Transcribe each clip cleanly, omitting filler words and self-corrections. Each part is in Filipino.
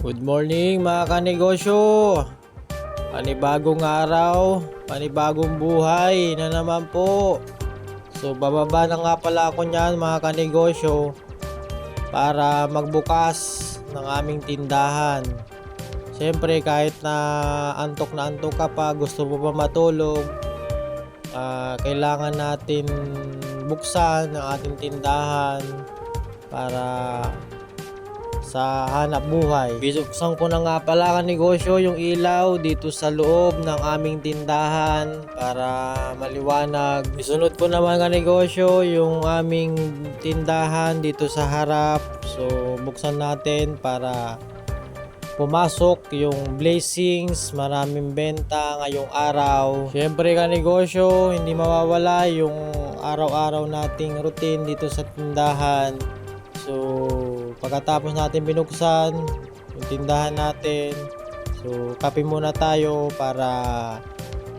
Good morning mga kanegosyo. Panibagong araw, panibagong buhay na naman po. So bababa na nga pala ako niyan mga kanegosyo para magbukas ng aming tindahan. Siyempre kahit na antok ka pa, gusto mo pa matulog, kailangan natin buksan ang ating tindahan para sa hanap buhay. Bisuksan ko na nga pala ka negosyo yung ilaw dito sa loob ng aming tindahan para maliwanag. Isunod ko naman ka negosyo yung aming tindahan dito sa harap. So buksan natin para pumasok yung blessings, maraming benta ngayong araw. Syempre ka negosyo, hindi mawawala yung araw-araw nating routine dito sa tindahan. So pagkatapos natin binuksan yung tindahan natin, so kape muna tayo para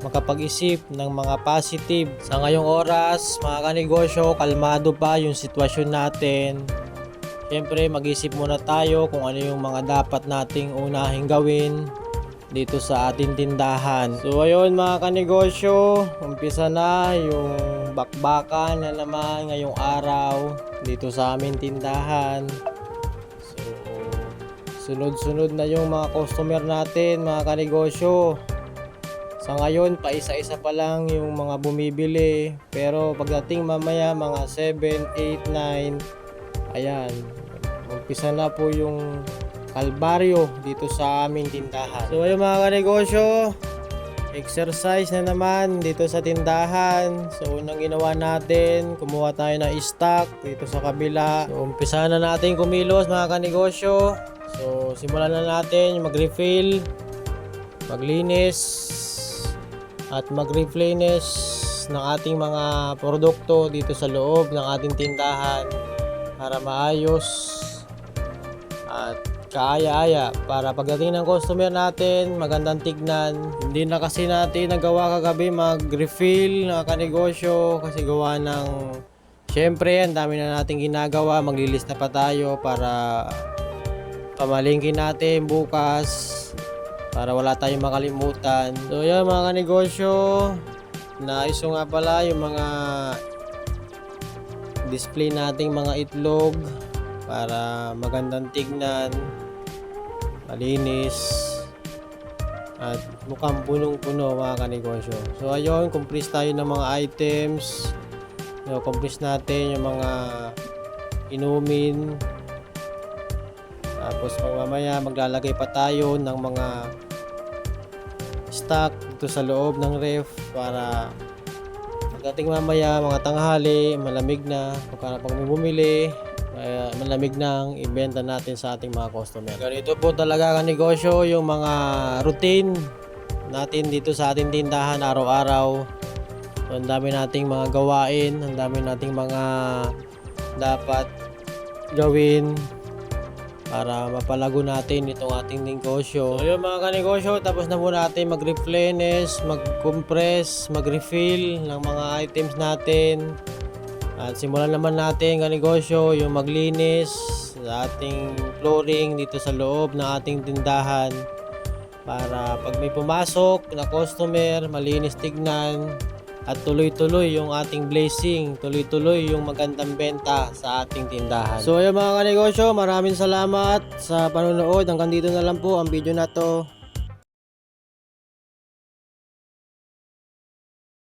makapag-isip ng mga positive. Sa ngayong oras mga kanegosyo, kalmado pa yung sitwasyon natin. Siyempre mag-isip muna tayo kung ano yung mga dapat nating unahing gawin dito sa ating tindahan. So ayun mga kanegosyo, umpisa na yung bakbakan na naman ngayong araw dito sa aming tindahan. So sunod-sunod na yung mga customer natin mga kanegosyo. Sa ngayon pa isa-isa pa lang yung mga bumibili, pero pagdating mamaya mga 7, 8, 9, ayan, umpisa na po yung kalbaryo dito sa aming tindahan. So ayun mga kanegosyo, exercise na naman dito sa tindahan. So unang ginawa natin, kumuha tayo ng stock dito sa kabila. So umpisa na natin kumilos mga kanegosyo. So simulan na natin mag-refill, maglinis at mag-replenish ng ating mga produkto dito sa loob ng ating tindahan para maayos at kaaya-aya, para pagdating ng customer natin magandang tignan. Hindi na kasi natin nagawa kagabi mag-refill na kanegosyo kasi gawa ng syempre ang dami na natin ginagawa. Maglilista pa tayo para pamalingkin natin bukas para wala tayong makalimutan. So yan mga kanegosyo, naiso nga pala yung mga display nating mga itlog para magandang tignan, malinis at mukhang punong-puno mga kanegosyo. So ayun, complete tayo ng mga items. Complete natin yung mga inumin. Tapos mamaya maglalagay pa tayo ng mga stock dito sa loob ng ref para pagdating mamaya mga tanghali, malamig na pag may bumili, malamig nang ibenta natin sa ating mga customer. Ganito po talaga kanegosyo yung mga routine natin dito sa ating tindahan araw-araw. So, ang dami nating mga gawain, ang dami nating mga dapat gawin para mapalago natin itong ating negosyo. So yun mga kanegosyo, tapos na po natin mag-replenish, mag-compress, mag-refill ng mga items natin. At simulan naman natin kanegosyo yung maglinis sa ating flooring dito sa loob ng ating tindahan para pag may pumasok na customer, malinis tignan at tuloy-tuloy yung ating blessing, tuloy-tuloy yung magandang benta sa ating tindahan. So ayun mga kanegosyo, maraming salamat sa panonood. Hanggang dito na lang po ang video na to.